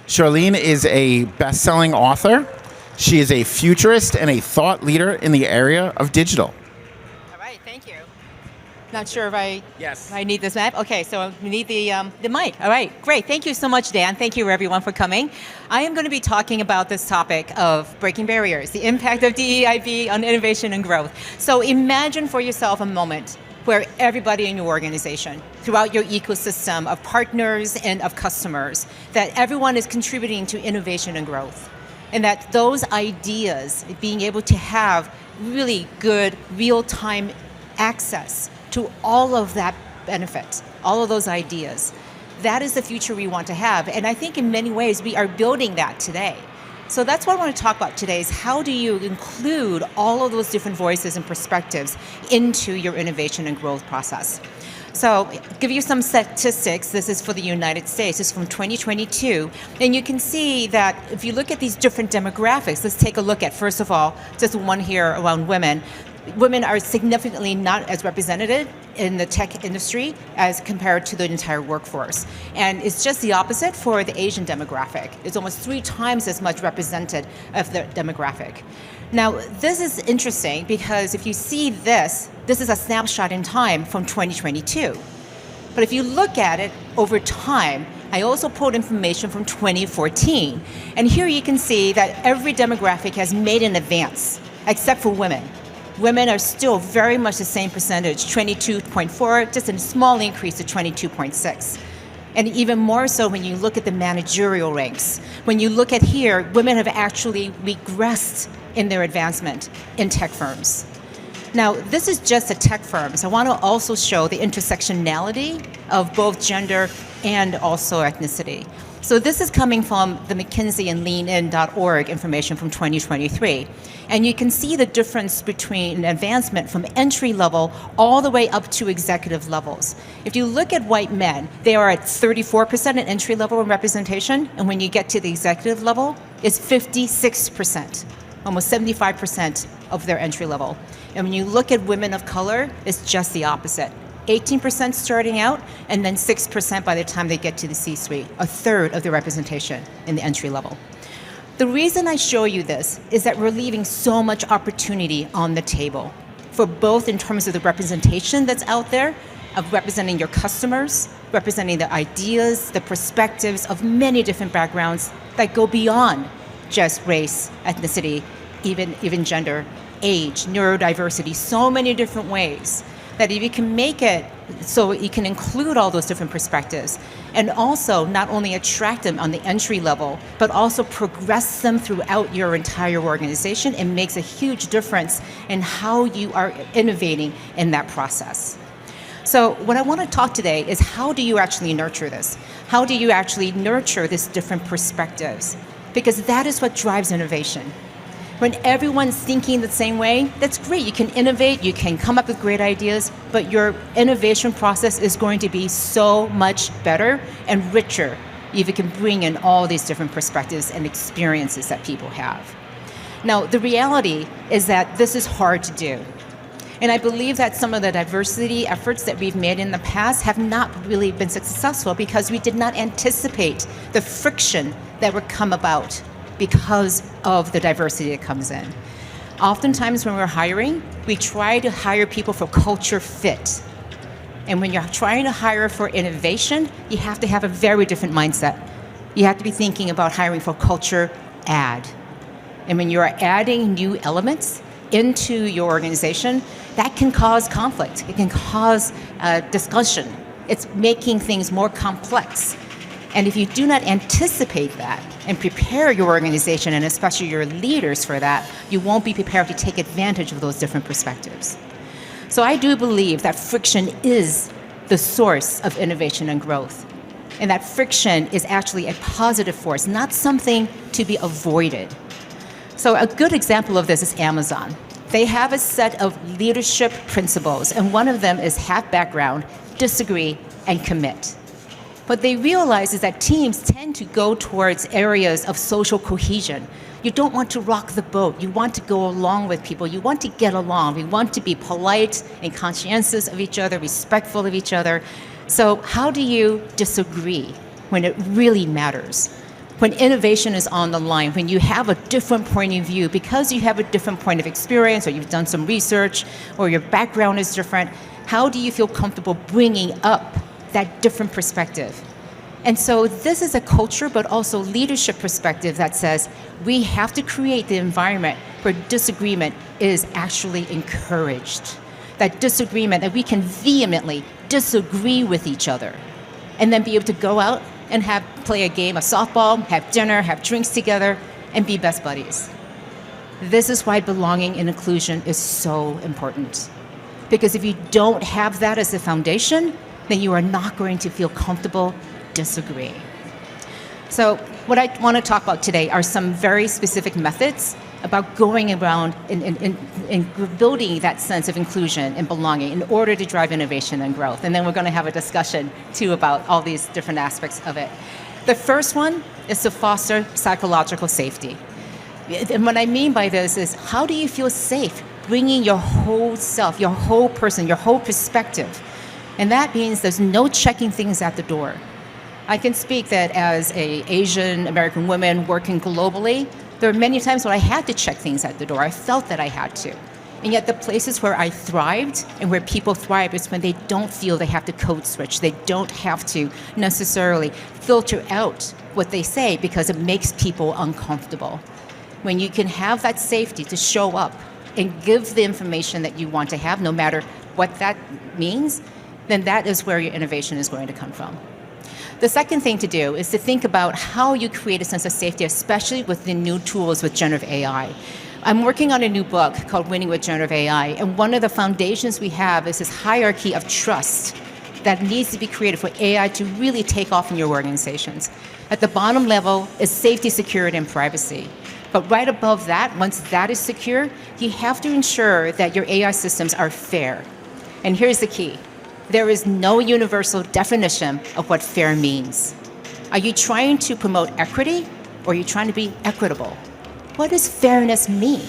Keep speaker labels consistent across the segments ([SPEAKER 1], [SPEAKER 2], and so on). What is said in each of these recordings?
[SPEAKER 1] Charlene is a best-selling author. She is a futurist and a thought leader in the area of digital.
[SPEAKER 2] All right, thank you. Not sure if I
[SPEAKER 1] Yes.
[SPEAKER 2] I need this map. Okay, so we need the mic. All right, great. Thank you so much, Dan. Thank you, everyone, for coming. I am going to be talking about this topic of breaking barriers, the impact of DEIB on innovation and growth. So imagine for yourself a moment where everybody in your organization, throughout your ecosystem of partners and of customers, that everyone is contributing to innovation and growth. And that those ideas, being able to have really good real-time access to all of that benefit, all of those ideas, that is the future we want to have. And I think in many ways we are building that today. So that's what I want to talk about today is how do you include all of those different voices and perspectives into your innovation and growth process. So give you some statistics. This is for the United States. This is from 2022. And you can see that if you look at these different demographics, let's take a look at, first of all, just one here around women. Women are significantly not as represented in the tech industry as compared to the entire workforce. And it's just the opposite for the Asian demographic. It's almost 3 times as much represented of the demographic. Now, this is interesting because if you see this is a snapshot in time from 2022. But if you look at it over time, I also pulled information from 2014. And here you can see that every demographic has made an advance, except for women. Women are still very much the same percentage, 22.4, just a small increase to 22.6. And even more so when you look at the managerial ranks. When you look at here, women have actually regressed in their advancement in tech firms. Now, this is just the tech firms. I want to also show the intersectionality of both gender and also ethnicity. So this is coming from the McKinsey and leanin.org information from 2023. And you can see the difference between advancement from entry level all the way up to executive levels. If you look at white men, they are at 34% in entry level in representation, and when you get to the executive level, it's 56%, almost 75% of their entry level. And when you look at women of color, it's just the opposite. 18% starting out, and then 6% by the time they get to the C-suite, a third of the representation in the entry level. The reason I show you this is that we're leaving so much opportunity on the table for both in terms of the representation that's out there, of representing your customers, representing the ideas, the perspectives of many different backgrounds that go beyond just race, ethnicity, even gender, age, neurodiversity, so many different ways that if you can make it so you can include all those different perspectives and also not only attract them on the entry level, but also progress them throughout your entire organization, it makes a huge difference in how you are innovating in that process. So what I want to talk today is how do you actually nurture this? How do you actually nurture these different perspectives? Because that is what drives innovation. When everyone's thinking the same way, that's great. You can innovate, you can come up with great ideas, but your innovation process is going to be so much better and richer if you can bring in all these different perspectives and experiences that people have. Now, the reality is that this is hard to do. And I believe that some of the diversity efforts that we've made in the past have not really been successful because we did not anticipate the friction that would come about because of the diversity that comes in. Oftentimes when we're hiring, we try to hire people for culture fit. And when you're trying to hire for innovation, you have to have a very different mindset. You have to be thinking about hiring for culture add. And when you're adding new elements into your organization, that can cause conflict. It can cause discussion. It's making things more complex. And if you do not anticipate that and prepare your organization, and especially your leaders for that, you won't be prepared to take advantage of those different perspectives. So I do believe that friction is the source of innovation and growth. And that friction is actually a positive force, not something to be avoided. So a good example of this is Amazon. They have a set of leadership principles, and one of them is have background, disagree, and commit. What they realize is that teams tend to go towards areas of social cohesion. You don't want to rock the boat. You want to go along with people. You want to get along. We want to be polite and conscientious of each other, respectful of each other. So how do you disagree when it really matters? When innovation is on the line, when you have a different point of view, because you have a different point of experience, or you've done some research, or your background is different, how do you feel comfortable bringing up that different perspective? And so this is a culture, but also leadership perspective that says we have to create the environment where disagreement is actually encouraged. That disagreement, that we can vehemently disagree with each other, and then be able to go out and play a game of softball, have dinner, have drinks together, and be best buddies. This is why belonging and inclusion is so important. Because if you don't have that as the foundation, then you are not going to feel comfortable disagreeing. So what I want to talk about today are some very specific methods about going around and building that sense of inclusion and belonging in order to drive innovation and growth. And then we're going to have a discussion, too, about all these different aspects of it. The first one is to foster psychological safety. And what I mean by this is, how do you feel safe bringing your whole self, your whole person, your whole perspective? And that means there's no checking things at the door. I can speak that as an Asian American woman working globally, there are many times when I had to check things at the door. I felt that I had to. And yet the places where I thrived and where people thrive is when they don't feel they have to code switch. They don't have to necessarily filter out what they say because it makes people uncomfortable. When you can have that safety to show up and give the information that you want to have, no matter what that means, then that is where your innovation is going to come from. The second thing to do is to think about how you create a sense of safety, especially with the new tools with generative AI. I'm working on a new book called Winning with Generative AI, and one of the foundations we have is this hierarchy of trust that needs to be created for AI to really take off in your organizations. At the bottom level is safety, security, and privacy. But right above that, once that is secure, you have to ensure that your AI systems are fair. And here's the key. There is no universal definition of what fair means. Are you trying to promote equity, or are you trying to be equitable? What does fairness mean?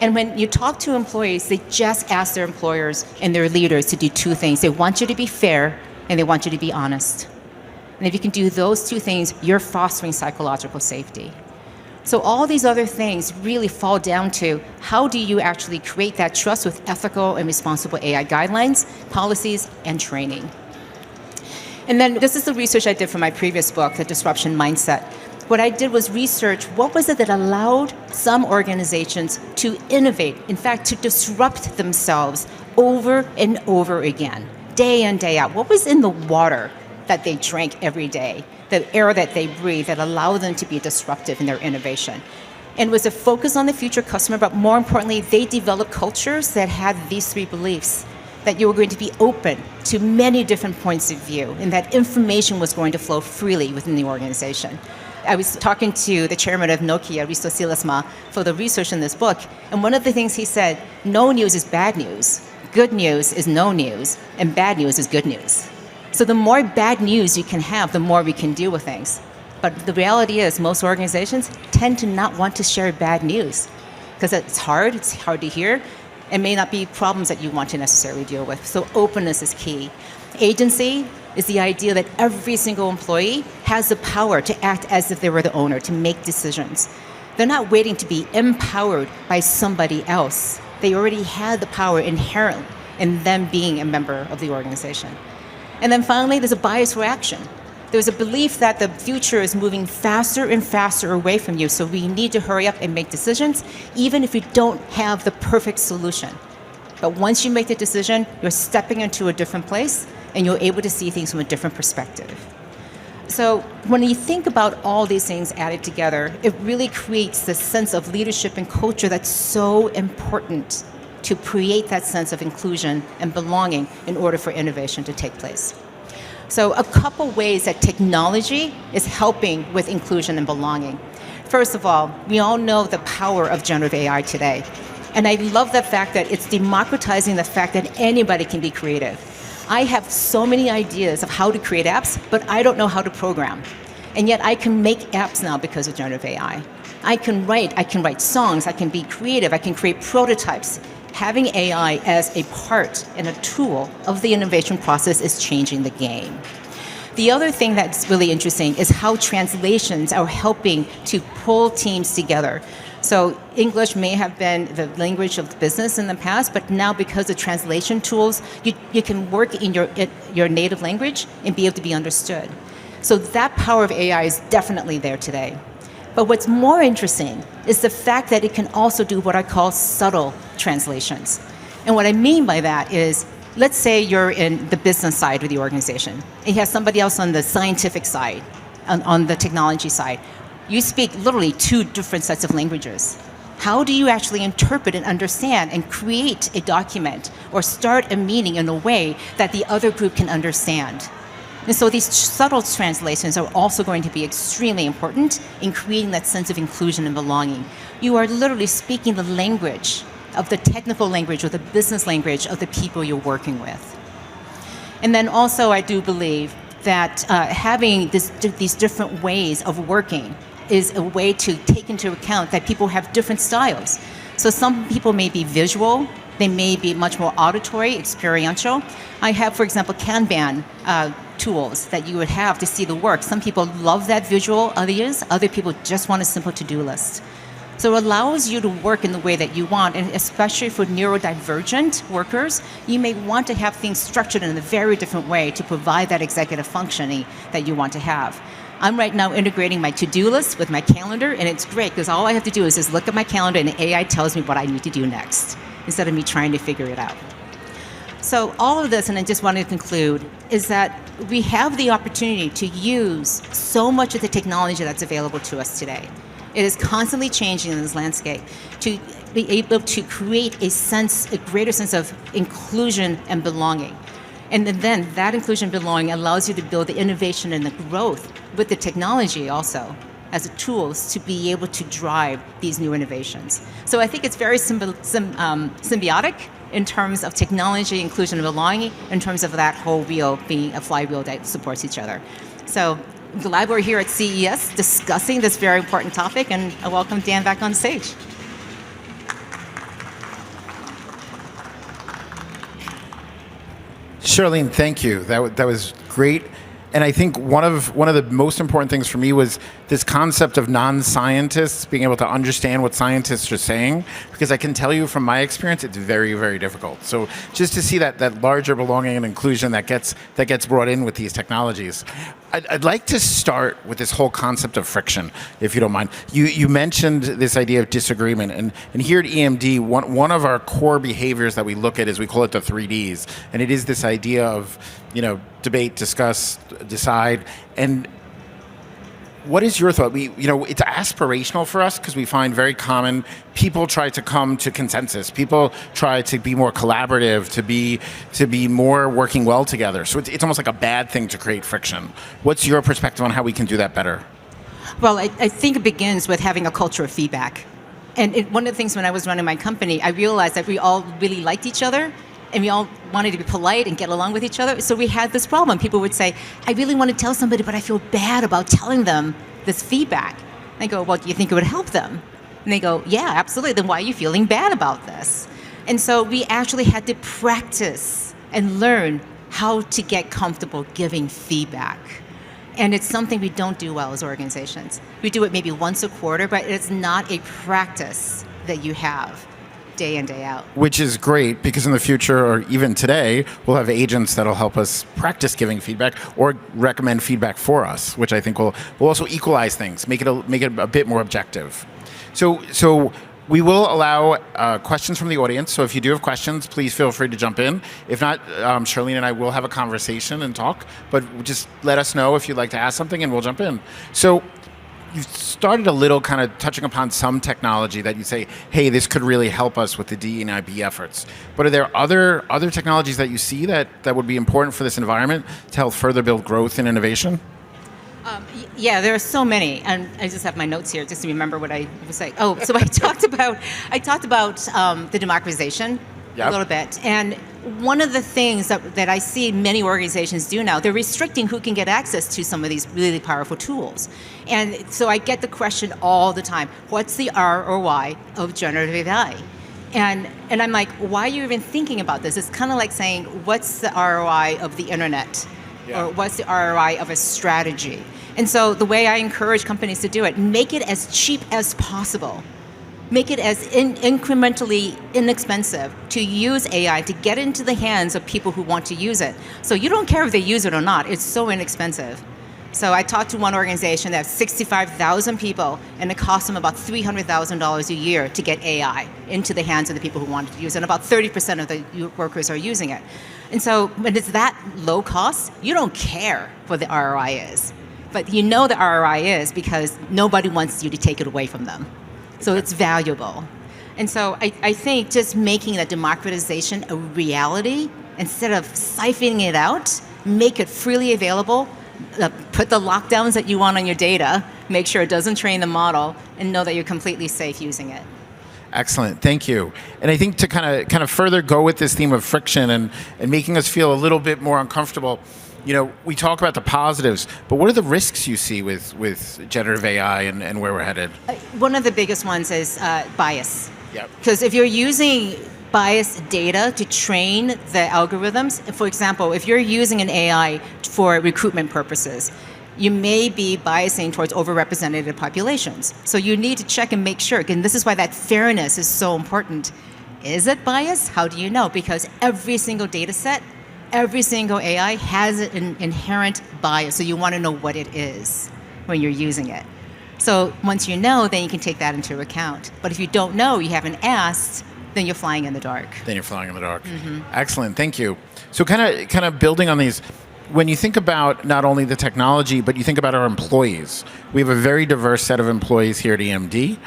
[SPEAKER 2] And when you talk to employees, they just ask their employers and their leaders to do two things. They want you to be fair, and they want you to be honest. And if you can do those two things, you're fostering psychological safety. So all these other things really fall down to how do you actually create that trust with ethical and responsible AI guidelines, policies, and training. And then this is the research I did for my previous book, The Disruption Mindset. What I did was research what was it that allowed some organizations to innovate, in fact, to disrupt themselves over and over again, day in, day out. What was in the water that they drank every day, the air that they breathe that allowed them to be disruptive in their innovation? And it was a focus on the future customer, but more importantly, they developed cultures that had these three beliefs: that you were going to be open to many different points of view, and that information was going to flow freely within the organization. I was talking to the chairman of Nokia, Risto Siilasmaa, for the research in this book, and one of the things he said, no news is bad news, good news is no news, and bad news is good news. So the more bad news you can have, the more we can deal with things. But the reality is most organizations tend to not want to share bad news because it's hard to hear, and may not be problems that you want to necessarily deal with. So openness is key. Agency is the idea that every single employee has the power to act as if they were the owner, to make decisions. They're not waiting to be empowered by somebody else. They already had the power inherent in them being a member of the organization. And then finally, there's a bias for action. There's a belief that the future is moving faster and faster away from you, so we need to hurry up and make decisions, even if we don't have the perfect solution. But once you make the decision, you're stepping into a different place, and you're able to see things from a different perspective. So when you think about all these things added together, it really creates this sense of leadership and culture that's so important to create that sense of inclusion and belonging in order for innovation to take place. So a couple ways that technology is helping with inclusion and belonging. First of all, we all know the power of generative AI today. And I love the fact that it's democratizing the fact that anybody can be creative. I have so many ideas of how to create apps, but I don't know how to program. And yet I can make apps now because of generative AI. I can write songs, I can be creative, I can create prototypes. Having AI as a part and a tool of the innovation process is changing the game. The other thing that's really interesting is how translations are helping to pull teams together. So English may have been the language of business in the past, but now because of translation tools, you can work in your native language and be able to be understood. So that power of AI is definitely there today. But what's more interesting is the fact that it can also do what I call subtle translations. And what I mean by that is, let's say you're in the business side of the organization, and you have somebody else on the scientific side, on the technology side. You speak literally two different sets of languages. How do you actually interpret and understand and create a document or start a meeting in a way that the other group can understand? And so these subtle translations are also going to be extremely important in creating that sense of inclusion and belonging. You are literally speaking the language of the technical language or the business language of the people you're working with. And then also I do believe that having these different ways of working is a way to take into account that people have different styles. So some people may be visual, they may be much more auditory, experiential. I have, for example, Kanban tools that you would have to see the work. Some people love that visual ideas, other people just want a simple to-do list. So it allows you to work in the way that you want, and especially for neurodivergent workers, you may want to have things structured in a very different way to provide that executive functioning that you want to have. I'm right now integrating my to-do list with my calendar, and it's great because all I have to do is just look at my calendar and the AI tells me what I need to do next, instead of me trying to figure it out. So all of this, and I just wanted to conclude, is that we have the opportunity to use so much of the technology that's available to us today. It is constantly changing in this landscape to be able to create a greater sense of inclusion and belonging. And then that inclusion and belonging allows you to build the innovation and the growth with the technology also as a tools to be able to drive these new innovations. So I think it's very symbiotic in terms of technology, inclusion, and belonging, in terms of that whole wheel being a flywheel that supports each other. So I'm glad we're here at CES discussing this very important topic, and I welcome Dan back on stage.
[SPEAKER 1] Charlene, thank you. That was great. And I think one of the most important things for me was this concept of non-scientists being able to understand what scientists are saying, because I can tell you from my experience, it's very, very difficult. So just to see that larger belonging and inclusion that gets brought in with these technologies. I'd like to start with this whole concept of friction, if you don't mind. You mentioned this idea of disagreement, and here at EMD, one of our core behaviors that we look at is we call it the 3Ds, and it is this idea of, debate, discuss, decide. And what is your thought? It's aspirational for us because we find very common people try to come to consensus. People try to be more collaborative, to be more working well together. So it's almost like a bad thing to create friction. What's your perspective on how we can do that better?
[SPEAKER 2] Well, I think it begins with having a culture of feedback. And one of the things when I was running my company, I realized that we all really liked each other, and we all wanted to be polite and get along with each other. So we had this problem. People would say, I really want to tell somebody, but I feel bad about telling them this feedback. And I go, well, do you think it would help them? And they go, yeah, absolutely. Then why are you feeling bad about this? And so we actually had to practice and learn how to get comfortable giving feedback. And it's something we don't do well as organizations. We do it maybe once a quarter, but it's not a practice that you have day in, day out.
[SPEAKER 1] Which is great, because in the future, or even today, we'll have agents that'll help us practice giving feedback or recommend feedback for us, which I think will also equalize things, make it a bit more objective. So we will allow questions from the audience. So if you do have questions, please feel free to jump in. If not, Charlene and I will have a conversation and talk, but just let us know if you'd like to ask something and we'll jump in. So you started a little kind of touching upon some technology that you say, hey, this could really help us with the DEIB efforts. But are there other technologies that you see that would be important for this environment to help further build growth and innovation?
[SPEAKER 2] Yeah, there are so many, and I just have my notes here just to remember what I was saying. Oh, so I talked about the democratization a little bit, and one of the things that I see many organizations do now, they're restricting who can get access to some of these really powerful tools. And so I get the question all the time, what's the ROI of generative AI? And I'm like, why are you even thinking about this? It's kind of like saying, what's the ROI of the internet?
[SPEAKER 1] Yeah.
[SPEAKER 2] or what's the ROI of a strategy. And so the way I encourage companies to do it, make it as cheap as possible. Make it as incrementally inexpensive to use AI to get into the hands of people who want to use it. So you don't care if they use it or not. It's so inexpensive. So I talked to one organization that has 65,000 people, and it costs them about $300,000 a year to get AI into the hands of the people who want to use it. And about 30% of the workers are using it. And so when it's that low cost, you don't care what the ROI is. But you know the ROI is because nobody wants you to take it away from them. So it's valuable. And so I think just making that democratization a reality, instead of siphoning it out, make it freely available, put the lockdowns that you want on your data, make sure it doesn't train the model, and know that you're completely safe using it.
[SPEAKER 1] Excellent, thank you. And I think to kind of further go with this theme of friction and making us feel a little bit more uncomfortable, we talk about the positives, but what are the risks you see with generative AI and where we're headed?
[SPEAKER 2] One of the biggest ones is bias.
[SPEAKER 1] Yep.
[SPEAKER 2] Because if you're using biased data to train the algorithms, for example, if you're using an AI for recruitment purposes, you may be biasing towards overrepresented populations. So you need to check and make sure, and this is why that fairness is so important. Is it biased? How do you know? Because every single data set, every single AI has an inherent bias, so you want to know what it is when you're using it. So once you know, then you can take that into account. But if you don't know, you haven't asked, then you're flying in the dark.
[SPEAKER 1] Mm-hmm. Excellent, thank you. So kind of building on these, when you think about not only the technology, but you think about our employees, we have a very diverse set of employees here at EMD.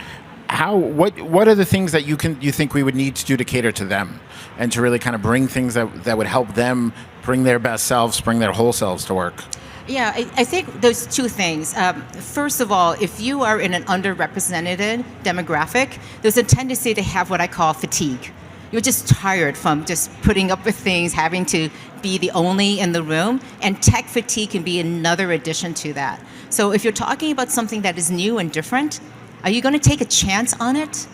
[SPEAKER 1] What are the things that you think we would need to do to cater to them and to really kind of bring things that would help them bring their best selves, bring their whole selves to work?
[SPEAKER 2] Yeah, I think there's two things. First of all, if you are in an underrepresented demographic, there's a tendency to have what I call fatigue. You're just tired from just putting up with things, having to be the only in the room, and tech fatigue can be another addition to that. So if you're talking about something that is new and different, are you going to take a chance on it?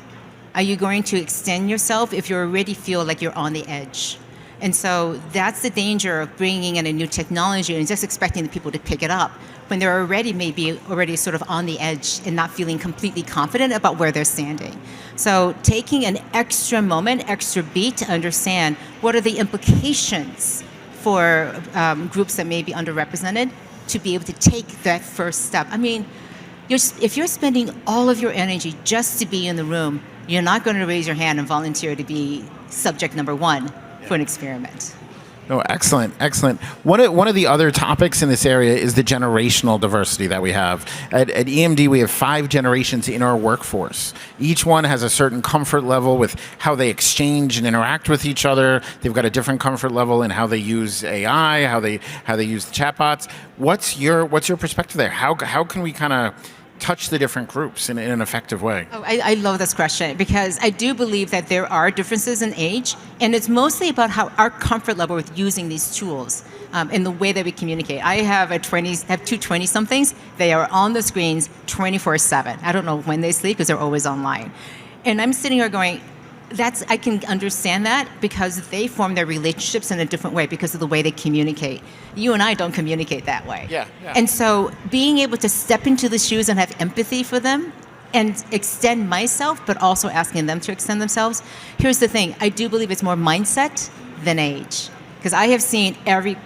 [SPEAKER 2] Are you going to extend yourself if you already feel like you're on the edge? And so that's the danger of bringing in a new technology and just expecting the people to pick it up when they're already sort of on the edge and not feeling completely confident about where they're standing. So taking an extra moment, extra beat to understand what are the implications for groups that may be underrepresented to be able to take that first step. I mean, if you're spending all of your energy just to be in the room, you're not going to raise your hand and volunteer to be subject number one for an experiment.
[SPEAKER 1] No, excellent. One of the other topics in this area is the generational diversity that we have. At EMD, we have 5 generations in our workforce. Each one has a certain comfort level with how they exchange and interact with each other. They've got a different comfort level in how they use AI, how they use the chatbots. What's your perspective there? How can we kind of touch the different groups in an effective way?
[SPEAKER 2] Oh, I love this question because I do believe that there are differences in age, and it's mostly about how our comfort level with using these tools in the way that we communicate. I have two 20-somethings. They are on the screens 24/7. I don't know when they sleep because they're always online. And I'm sitting here going, I can understand that because they form their relationships in a different way because of the way they communicate. You and I don't communicate that way.
[SPEAKER 1] Yeah.
[SPEAKER 2] And so being able to step into the shoes and have empathy for them and extend myself, but also asking them to extend themselves. Here's the thing. I do believe it's more mindset than age. Because I have seen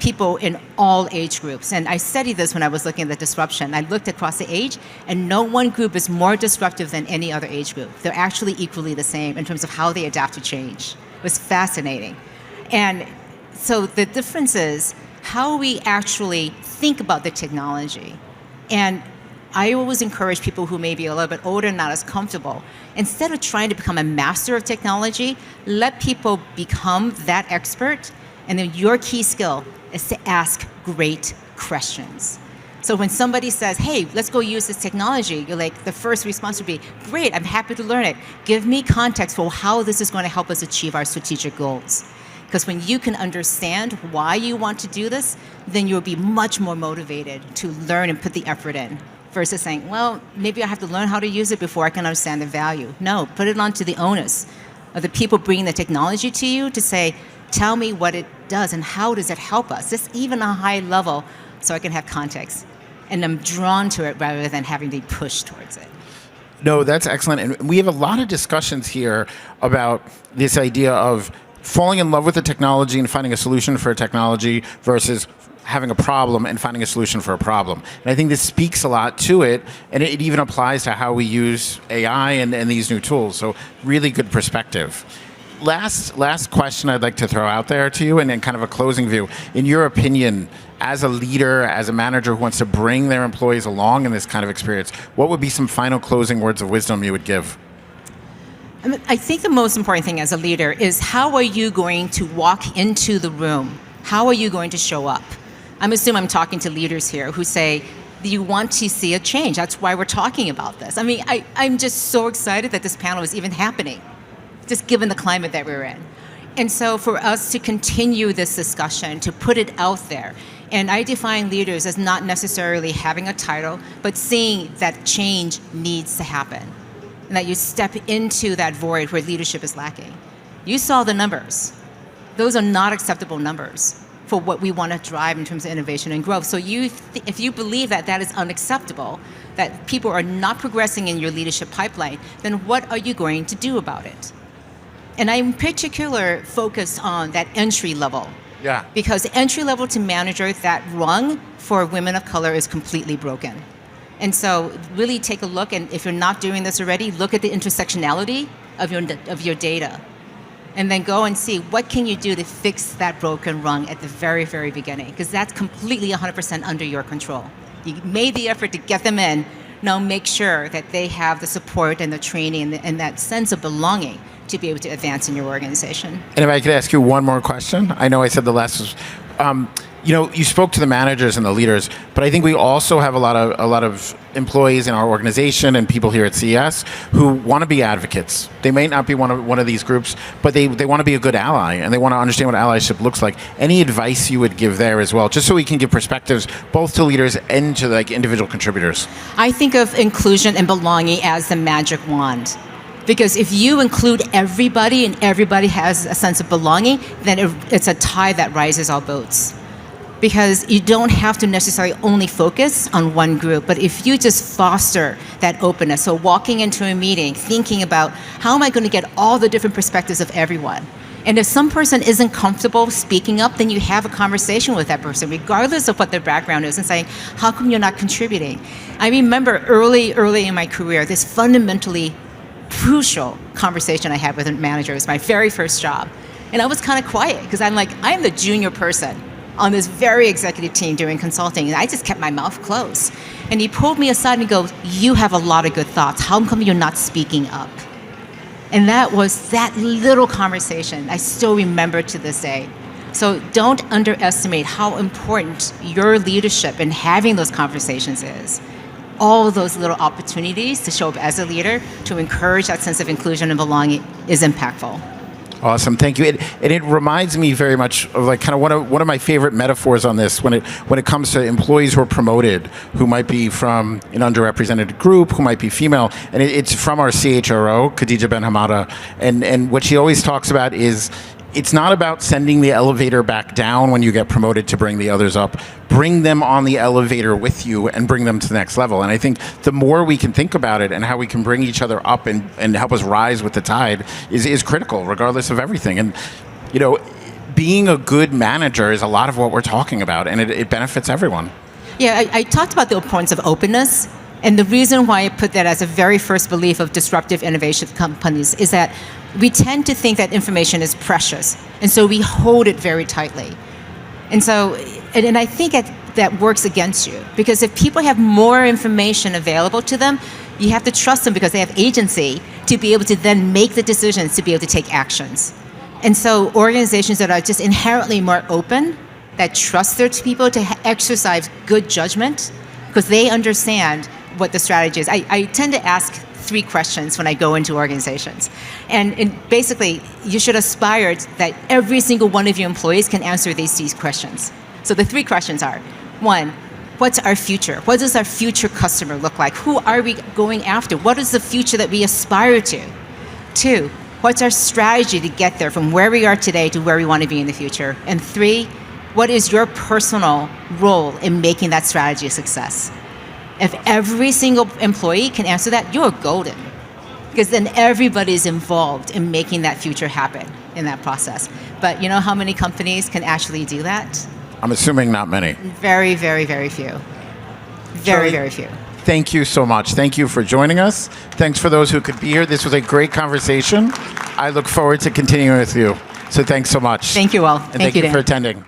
[SPEAKER 2] people in all age groups. And I studied this when I was looking at the disruption. I looked across the age, and no one group is more disruptive than any other age group. They're actually equally the same in terms of how they adapt to change. It was fascinating. And so the difference is how we actually think about the technology. And I always encourage people who may be a little bit older and not as comfortable, instead of trying to become a master of technology, let people become that expert. And then your key skill is to ask great questions. So when somebody says, hey, let's go use this technology, you're like, the first response would be, great, I'm happy to learn it. Give me context for how this is going to help us achieve our strategic goals. Because when you can understand why you want to do this, then you'll be much more motivated to learn and put the effort in versus saying, well, maybe I have to learn how to use it before I can understand the value. No, put it onto the onus of the people bringing the technology to you to say, Tell me what it does and how does it help us, just even a high level, so I can have context. And I'm drawn to it rather than having to be pushed towards it.
[SPEAKER 1] No, that's excellent. And we have a lot of discussions here about this idea of falling in love with the technology and finding a solution for a technology versus having a problem and finding a solution for a problem. And I think this speaks a lot to it, and it even applies to how we use AI and these new tools. So really good perspective. Last question I'd like to throw out there to you, and then kind of a closing view. In your opinion, as a leader, as a manager who wants to bring their employees along in this kind of experience, what would be some final closing words of wisdom you would give?
[SPEAKER 2] I think the most important thing as a leader is how are you going to walk into the room? How are you going to show up? I'm assuming I'm talking to leaders here who say, you want to see a change. That's why we're talking about this. I mean, I'm just so excited that this panel is even happening, just given the climate that we're in. And so for us to continue this discussion, to put it out there, and I define leaders as not necessarily having a title, but seeing that change needs to happen, and that you step into that void where leadership is lacking. You saw the numbers. Those are not acceptable numbers for what we want to drive in terms of innovation and growth. So if you believe that that is unacceptable, that people are not progressing in your leadership pipeline, then what are you going to do about it? And I'm in particular focused on that entry level.
[SPEAKER 1] Yeah.
[SPEAKER 2] Because entry level to manager, that rung for women of color is completely broken. And so really take a look, and if you're not doing this already, look at the intersectionality of your data. And then go and see what can you do to fix that broken rung at the very, very beginning, because that's completely 100% under your control. You made the effort to get them in. Now make sure that they have the support and the training and that sense of belonging to be able to advance in your organization.
[SPEAKER 1] And if I could ask you one more question, I know I said the last was, you spoke to the managers and the leaders, but I think we also have a lot of employees in our organization and people here at CES who want to be advocates. They may not be one of these groups, but they want to be a good ally, and they want to understand what allyship looks like. Any advice you would give there as well, just so we can give perspectives both to leaders and to individual contributors?
[SPEAKER 2] I think of inclusion and belonging as the magic wand. Because if you include everybody and everybody has a sense of belonging, then it's a tide that rises all boats. Because you don't have to necessarily only focus on one group, but if you just foster that openness, so walking into a meeting, thinking about how am I going to get all the different perspectives of everyone? And if some person isn't comfortable speaking up, then you have a conversation with that person, regardless of what their background is, and saying, how come you're not contributing? I remember early in my career, this fundamentally crucial conversation I had with a manager. It was my very first job. And I was kind of quiet because I'm the junior person on this very executive team doing consulting, and I just kept my mouth closed. And he pulled me aside and he goes, you have a lot of good thoughts. How come you're not speaking up? And that was that little conversation I still remember to this day. So don't underestimate how important your leadership and having those conversations is. All of those little opportunities to show up as a leader, to encourage that sense of inclusion and belonging is impactful.
[SPEAKER 1] Awesome, thank you. And it reminds me very much of kind of one of my favorite metaphors on this when it comes to employees who are promoted, who might be from an underrepresented group, who might be female, and it's from our CHRO, Khadija Ben Hamada, and what she always talks about is it's not about sending the elevator back down when you get promoted to bring the others up. Bring them on the elevator with you and bring them to the next level. And I think the more we can think about it and how we can bring each other up and help us rise with the tide is critical, regardless of everything. And, being a good manager is a lot of what we're talking about, and it benefits everyone.
[SPEAKER 2] Yeah, I talked about the importance of openness. And the reason why I put that as a very first belief of disruptive innovation companies is that we tend to think that information is precious, and so we hold it very tightly. And so, and I think that works against you, because if people have more information available to them, you have to trust them because they have agency to be able to then make the decisions, to be able to take actions. And so organizations that are just inherently more open, that trust their people to exercise good judgment, because they understand what the strategy is. I tend to ask 3 questions when I go into organizations. And basically, you should aspire that every single one of your employees can answer these questions. So the 3 questions are, 1, what's our future? What does our future customer look like? Who are we going after? What is the future that we aspire to? 2, What's our strategy to get there from where we are today to where we want to be in the future? And 3, what is your personal role in making that strategy a success? If every single employee can answer that, you're golden. Because then everybody's involved in making that future happen in that process. But you know how many companies can actually do that?
[SPEAKER 1] I'm assuming not many.
[SPEAKER 2] Very, very, very few. Very, very few.
[SPEAKER 1] Thank you so much. Thank you for joining us. Thanks for those who could be here. This was a great conversation. I look forward to continuing with you. So thanks so much.
[SPEAKER 2] Thank you all.
[SPEAKER 1] And thank you
[SPEAKER 2] Dan.
[SPEAKER 1] for attending.